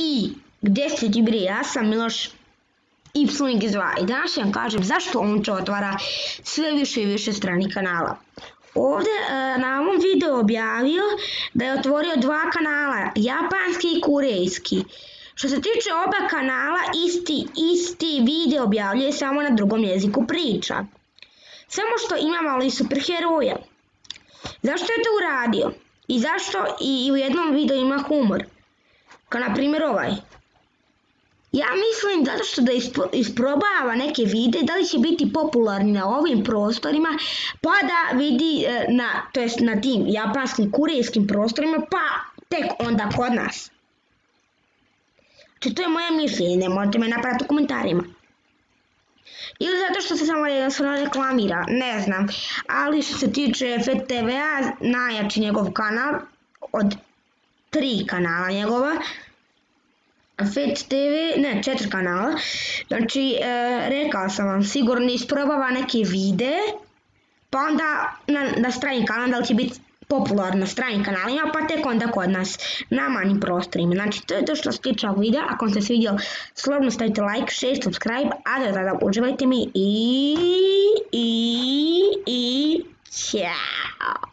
I gdje ste ti bre, ja sam Miloš YX2 i danas vam kažem zašto Omča otvara sve više i više stranih kanala. Ovdje na ovom videu objavio da je otvorio dva kanala, japanski i korejski. Što se tiče oba kanala, isti video objavljuje, samo na drugom jeziku priča. Samo što ima malo i superheroja. Zašto je to uradio? I zašto i u jednom videu ima humor? Kao na primjer ovaj. Ja mislim zato što da isprobava neke videe da li će biti popularni na ovim prostorima, pa da vidi na tim japanskim, korejskim prostorima, pa tek onda kod nas. Znači to je moje mišljenje, ne možete me napraviti u komentarima. Ili zato što se samo jednostavno reklamira, ne znam. Ali što se tiče FTV-a, najjači njegov kanal, od 3 kanala njegova, Fet TV, ne, 4 kanala, znači rekao sam vam, sigurno isprobava neke videe, pa onda na stranim kanalima, da li će biti popularno na stranim kanalima, pa tek onda kod nas, na manjim prostorima. Znači to je to što se tiče ovog videa, ako vam se svidio, slobodno stavite like, share, subscribe, a do tada uživajte mi i ćao!